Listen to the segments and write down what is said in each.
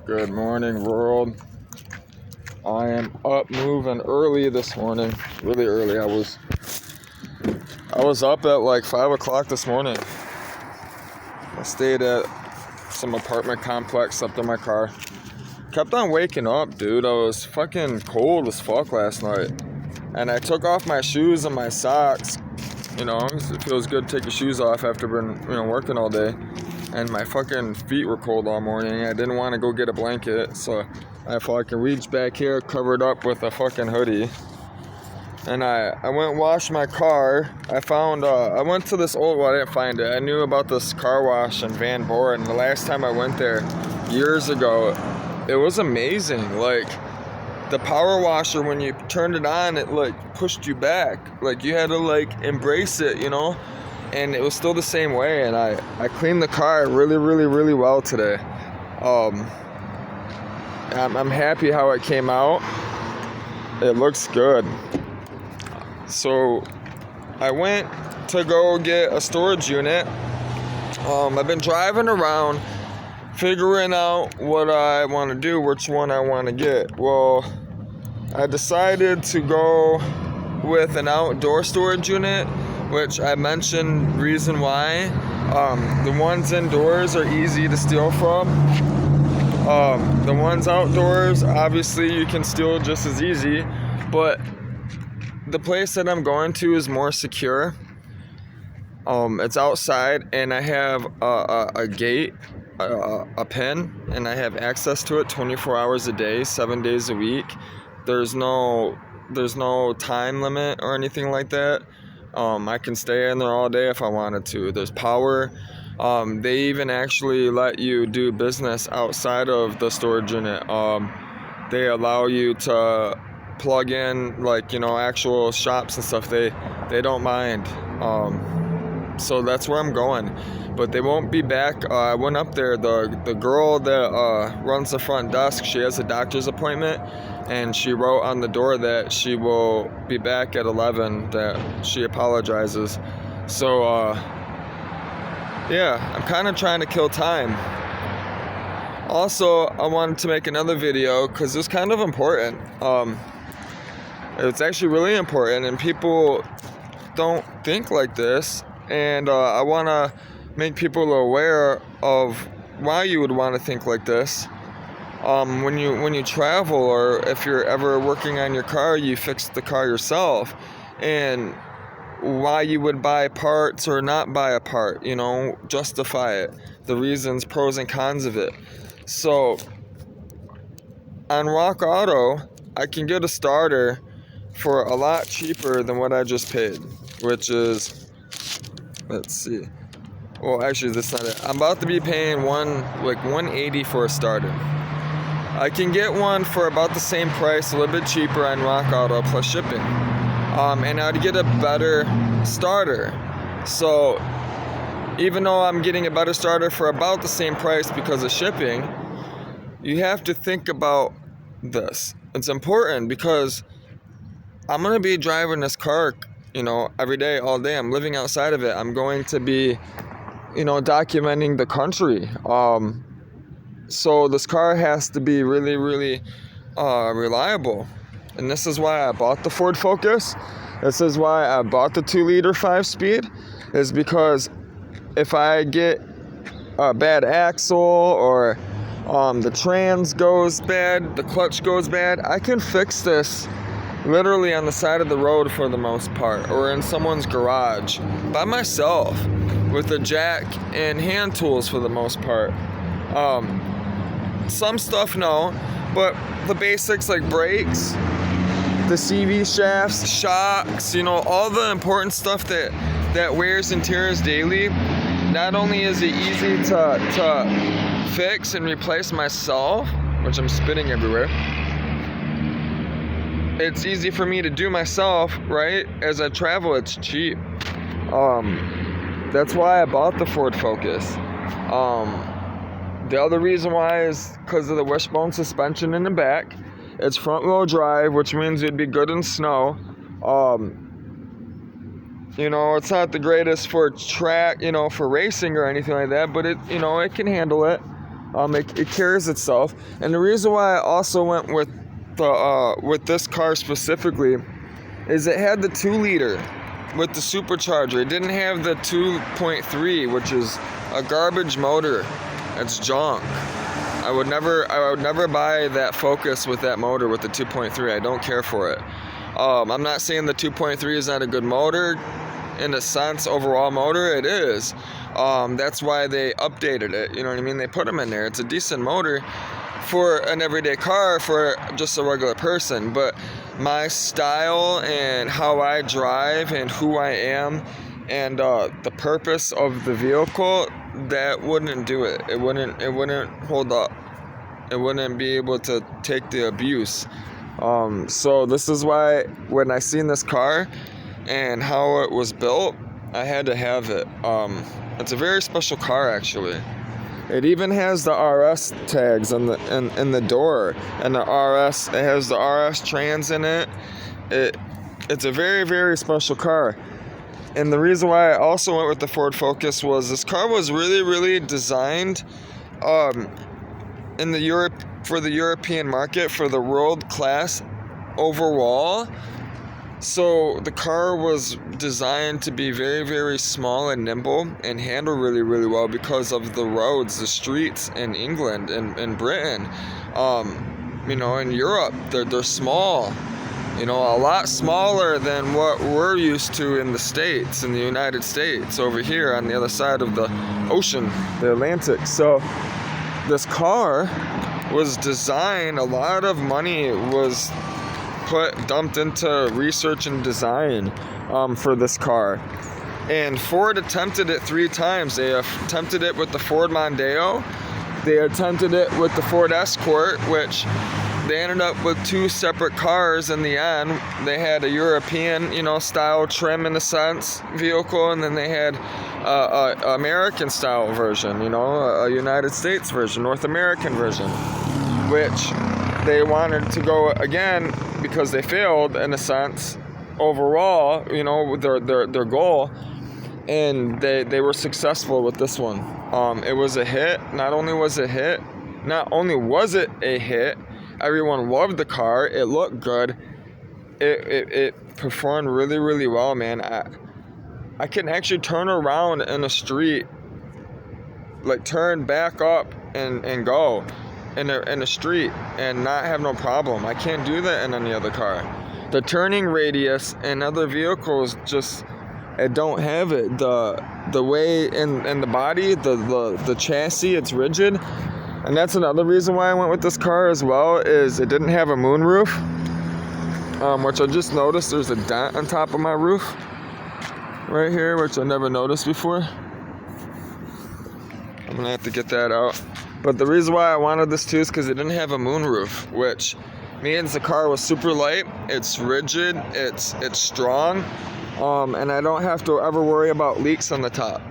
Good morning, world. I am up moving early this morning. Really early. I was up at like 5 o'clock this morning. I stayed at some apartment complex, slept in my car. Kept on waking up, dude. I was fucking cold as fuck last night. And I took off my shoes and my socks. You know, it feels good to take your shoes off after been, working all day. And my fucking feet were cold all morning. I didn't want to go get a blanket, so I fucking reached back here, covered up with a fucking hoodie. And I went and washed my car. I went to this I didn't find it. I knew about this car wash in Van Born. The last time I went there, years ago, it was amazing. Like, the power washer, when you turned it on, it like pushed you back. Like, you had to like embrace it, and it was still the same way. And I cleaned the car really, really, really well today. I'm happy how it came out. It looks good. So I went to go get a storage unit. I've been driving around figuring out what I want to do, which one I want to get. Well, I decided to go with an outdoor storage unit, which I mentioned reason why. The ones indoors are easy to steal from. The ones outdoors, obviously you can steal just as easy, but the place that I'm going to is more secure. It's outside, and I have a gate, a pin, and I have access to it 24 hours a day, 7 days a week. There's no time limit or anything like that. I can stay in there all day if I wanted to. There's power. They even actually let you do business outside of the storage unit. They allow you to plug in, like, actual shops and stuff. They don't mind. So that's where I'm going. But they won't be back. I went up there. The girl that runs the front desk, she has a doctor's appointment, and she wrote on the door that she will be back at 11, that she apologizes. So, yeah, I'm kind of trying to kill time. Also, I wanted to make another video because it's kind of important. It's actually really important, and people don't think like this. And I want to make people aware of why you would want to think like this. When you travel, or if you're ever working on your car, you fix the car yourself, and why you would buy parts or not buy a part, justify it, the reasons, pros and cons of it. So on Rock Auto, I can get a starter for a lot cheaper than what I just paid, which is, let's see. Well, actually, that's not it. I'm about to be paying $180 for a starter. I can get one for about the same price, a little bit cheaper on Rock Auto plus shipping. And I'd get a better starter. So even though I'm getting a better starter for about the same price because of shipping, you have to think about this. It's important because I'm going to be driving this car, every day, all day. I'm living outside of it. I'm going to be, documenting the country. So this car has to be really, really reliable. And this is why I bought the Ford Focus. This is why I bought the 2-liter 5-speed. Is because if I get a bad axle, or the trans goes bad, the clutch goes bad, I can fix this literally on the side of the road for the most part, or in someone's garage by myself with a jack and hand tools for the most part. Some stuff, no, but the basics like brakes, the CV shafts, shocks, all the important stuff that wears and tears daily. Not only is it easy to fix and replace myself, which I'm spitting everywhere, it's easy for me to do myself, right? As I travel, it's cheap. That's why I bought the Ford Focus. The other reason why is because of the wishbone suspension in the back. It's front wheel drive, which means it'd be good in snow. It's not the greatest for track, for racing or anything like that, but it can handle it. It carries itself. And the reason why I also went with this car specifically is it had the 2-liter with the supercharger. It didn't have the 2.3, which is a garbage motor. It's junk. I would never buy that Focus with that motor with the 2.3. I don't care for it. I'm not saying the 2.3 is not a good motor. In a sense, overall motor, it is. That's why they updated it. You know what I mean? They put them in there. It's a decent motor for an everyday car for just a regular person. But my style and how I drive and who I am and the purpose of the vehicle, that wouldn't do it. It wouldn't hold up. It wouldn't be able to take the abuse. So this is why when I seen this car and how it was built, I had to have it. It's a very special car, actually. It even has the RS tags in the door, and the RS. It has the RS trans in it. It's a very, very special car. And the reason why I also went with the Ford Focus was this car was really, really designed in the for the European market, for the world class overall. So the car was designed to be very, very small and nimble and handle really, really well because of the roads, the streets in England and Britain. In Europe, they're small. A lot smaller than what we're used to in the States, in the United States, over here on the other side of the ocean, the Atlantic. So this car was designed, a lot of money was dumped into research and design for this car. And Ford attempted it 3 times. They attempted it with the Ford Mondeo. They attempted it with the Ford Escort, which they ended up with 2 separate cars in the end. They had a European, style trim in a sense vehicle, and then they had a American style version, a United States version, North American version, which they wanted to go again because they failed in a sense overall, their goal, and they were successful with this one. It was a hit. Not only was it a hit, everyone loved the car. It looked good. It performed really, really well, man. I can actually turn around in a street, like turn back up and go in a street and not have no problem. I can't do that in any other car. The turning radius in other vehicles it don't have it. The way in the body, the chassis, it's rigid. And that's another reason why I went with this car as well, is it didn't have a moonroof, which I just noticed there's a dent on top of my roof right here, which I never noticed before. I'm gonna have to get that out. But the reason why I wanted this too is because it didn't have a moonroof, which means the car was super light, it's rigid, it's strong, and I don't have to ever worry about leaks on the top.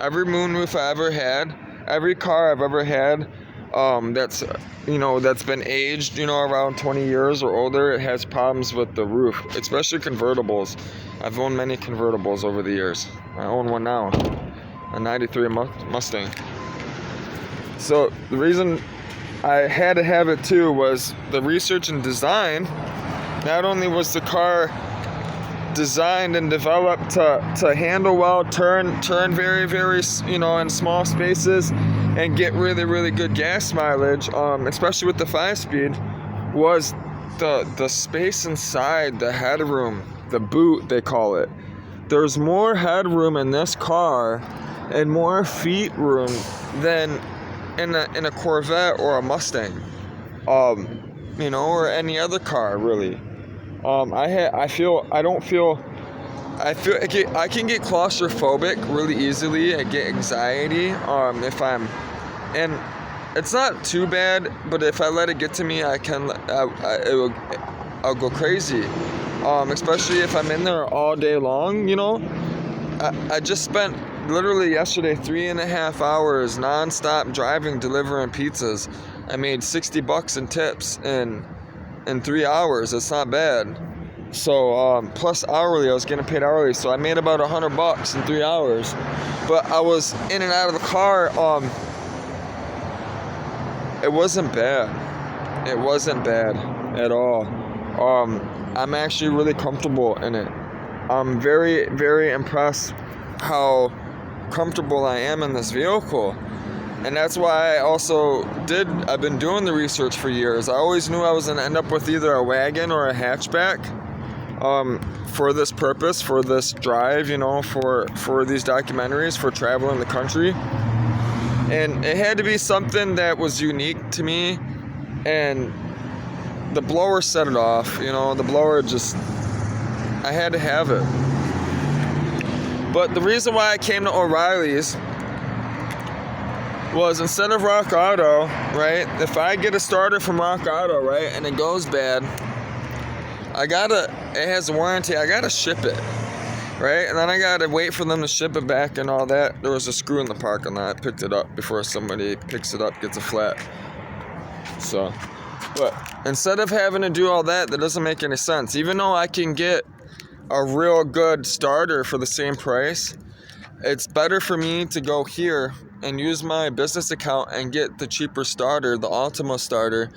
Every moonroof I ever had, every car I've ever had that's been aged, around 20 years or older, it has problems with the roof, especially convertibles. I've owned many convertibles over the years. I own one now, a 93 Mustang. So the reason I had to have it too was the research and design. Not only was the car designed and developed to handle well, turn very, very, in small spaces and get really, really good gas mileage, especially with the 5-speed, was the space inside, the headroom, the boot they call it. There's more headroom in this car and more feet room than in a Corvette or a Mustang, or any other car really. I can get claustrophobic really easily. I get anxiety and it's not too bad, but if I let it get to me, I'll go crazy. Especially if I'm in there all day long, I just spent literally yesterday 3.5 hours non-stop driving, delivering pizzas. I made $60 in tips in 3 hours. It's not bad. So plus hourly, I was getting paid hourly, so I made about $100 in 3 hours. But I was in and out of the car it wasn't bad. It wasn't bad at all. I'm actually really comfortable in it. I'm very, very impressed how comfortable I am in this vehicle. And that's why I've been doing the research for years. I always knew I was going to end up with either a wagon or a hatchback for this purpose, for this drive, for these documentaries, for traveling the country. And it had to be something that was unique to me. And the blower set it off, the blower I had to have it. But the reason why I came to O'Reilly's was instead of Rock Auto, right? If I get a starter from Rock Auto, right, and it goes bad, it has a warranty, I gotta ship it, right? And then I gotta wait for them to ship it back and all that. There was a screw in the parking lot. I picked it up before somebody picks it up, gets a flat. So, but instead of having to do all that doesn't make any sense. Even though I can get a real good starter for the same price, it's better for me to go here and use my business account and get the cheaper starter, the Altima starter,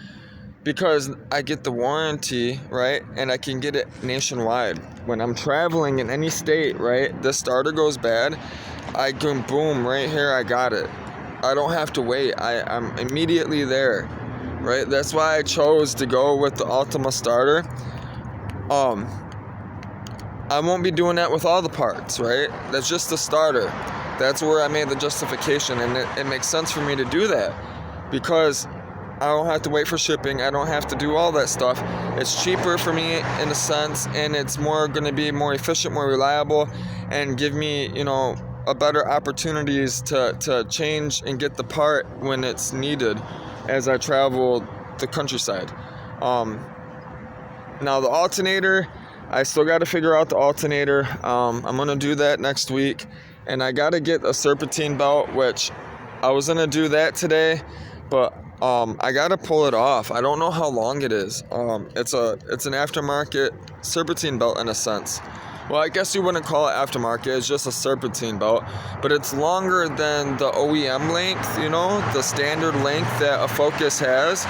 because I get the warranty, right? And I can get it nationwide. When I'm traveling in any state, right, the starter goes bad, I can boom, right here, I got it. I don't have to wait. I'm immediately there, right? That's why I chose to go with the Altima starter. I won't be doing that with all the parts, right? That's just the starter. That's where I made the justification, and it makes sense for me to do that because I don't have to wait for shipping. I don't have to do all that stuff. It's cheaper for me in a sense, and it's going to be more efficient, more reliable, and give me, a better opportunities to change and get the part when it's needed as I travel the countryside. Now the alternator, I still got to figure out the alternator. I'm going to do that next week. And I got to get a serpentine belt, which I was going to do that today. But I got to pull it off. I don't know how long it is. It's an aftermarket serpentine belt in a sense. Well, I guess you wouldn't call it aftermarket. It's just a serpentine belt. But it's longer than the OEM length, the standard length that a Focus has.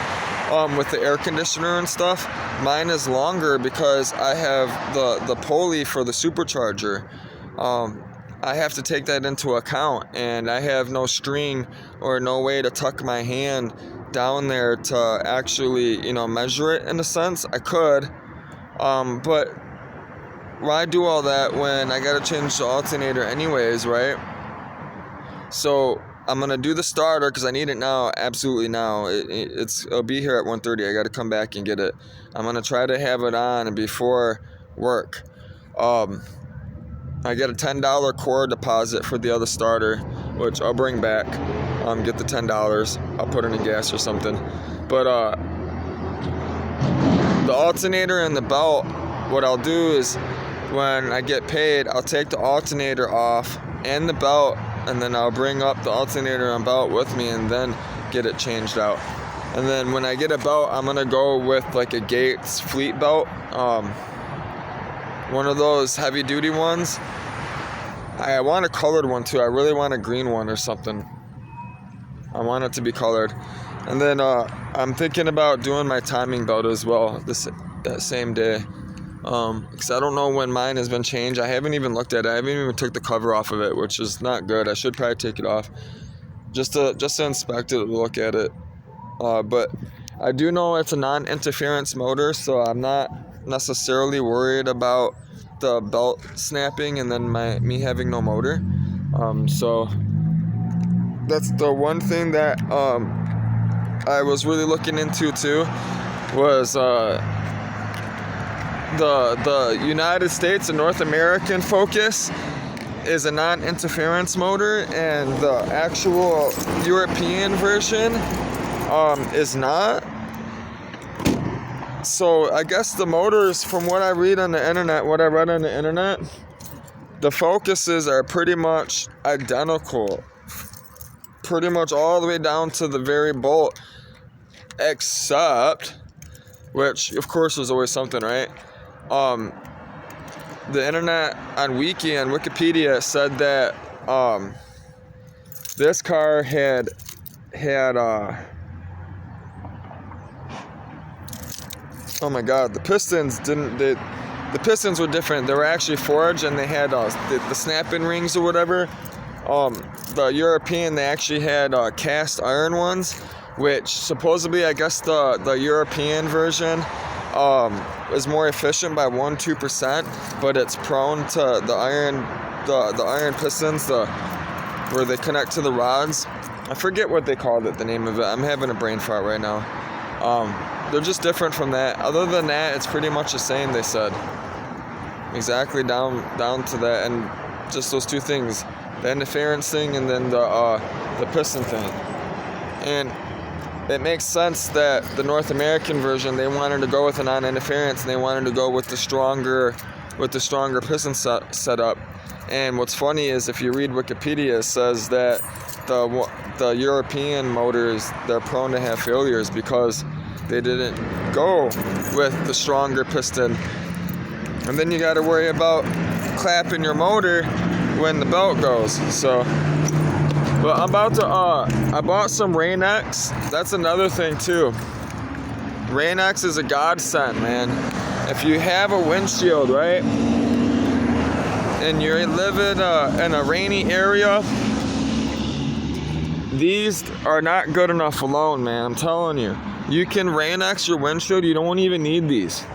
With the air conditioner and stuff, mine is longer because I have the pulley for the supercharger. I have to take that into account, and I have no string or no way to tuck my hand down there to actually, measure it in a sense. I could, but why do all that when I gotta change the alternator anyways, right? So I'm going to do the starter because I need it now, absolutely now. It'll be here at 1:30. I got to come back and get it. I'm going to try to have it on before work. I get a $10 core deposit for the other starter, which I'll bring back. Get the $10. I'll put it in gas or something. But the alternator and the belt, what I'll do is when I get paid, I'll take the alternator off and the belt, and then I'll bring up the alternator and belt with me and then get it changed out. And then when I get a belt, I'm going to go with like a Gates Fleet belt. One of those heavy duty ones. I want a colored one too. I really want a green one or something. I want it to be colored. And then I'm thinking about doing my timing belt as well that same day. Because I don't know when mine has been changed. I haven't even looked at it. I haven't even took the cover off of it, which is not good. I should probably take it off just to inspect it, look at it. But I do know it's a non-interference motor, so I'm not necessarily worried about the belt snapping and then me having no motor. So that's the one thing that I was really looking into too, was the United States and North American Focus is a non-interference motor, and the actual European version is not. So I guess the motors, from what I read on the internet, the Focuses are pretty much identical, pretty much all the way down to the very bolt, except, which of course there's always something, right? The internet on Wikipedia said that this car had oh my God, the Pistons the Pistons were different. They were actually forged, and they had the snap-in rings or whatever. The European, they actually had cast iron ones, which supposedly, I guess the European version is more efficient by 1-2%, but it's prone to the iron pistons, where they connect to the rods. I forget what they called it, the name of it. I'm having a brain fart right now. They're just different from that. Other than that, it's pretty much the same, they said. Exactly down to that, and just those two things. The interference thing and then the piston thing. And it makes sense that the North American version, they wanted to go with a non-interference, and they wanted to go with the stronger piston setup. And what's funny is, if you read Wikipedia, it says that the European motors, they're prone to have failures because they didn't go with the stronger piston. And then you got to worry about clapping your motor when the belt goes. So, but I'm about to I bought some Rain-X. That's another thing too. Rain-X is a godsend, man. If you have a windshield, right, and you live in a rainy area, these are not good enough alone, man. I'm telling you. You can Rain-X your windshield. You don't even need these.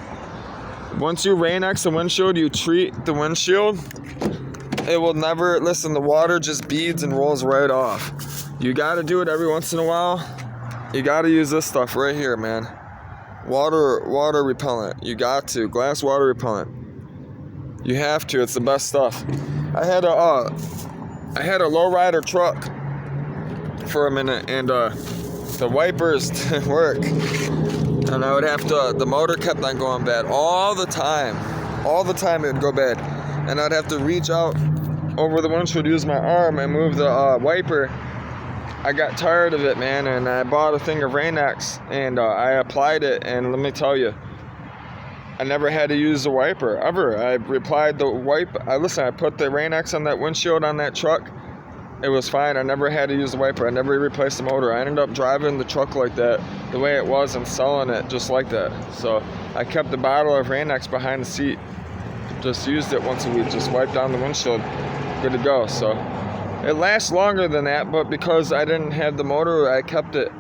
Once you Rain-X the windshield, you treat the windshield, it will never, listen, the water just beads and rolls right off. You got to do it every once in a while. You got to use this stuff right here, man. Water repellent. You got to. Glass water repellent. You have to. It's the best stuff. I had a lowrider truck for a minute, and the wipers didn't work. And I would have to, the motor kept on going bad all the time. All the time it would go bad. And I'd have to reach out over the windshield, use my arm, and move the wiper. I got tired of it, man, and I bought a thing of Rain-X, and I applied it, and let me tell you, I never had to use the wiper, ever. I applied the wiper. I put the Rain-X on that windshield on that truck. It was fine. I never had to use the wiper. I never replaced the motor. I ended up driving the truck like that, the way it was, and selling it just like that. So I kept the bottle of Rain-X behind the seat. Just used it once a week. Just wiped down the windshield. Good to go. So it lasts longer than that, but because I didn't have the motor, I kept it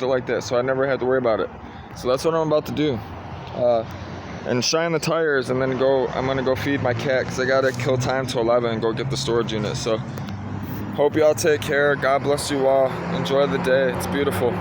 like that, so I never had to worry about it. So that's what I'm about to do. And shine the tires, and then I'm gonna go feed my cat, because I gotta kill time till 11 and go get the storage unit. So hope y'all take care. God bless you all. Enjoy the day. It's beautiful.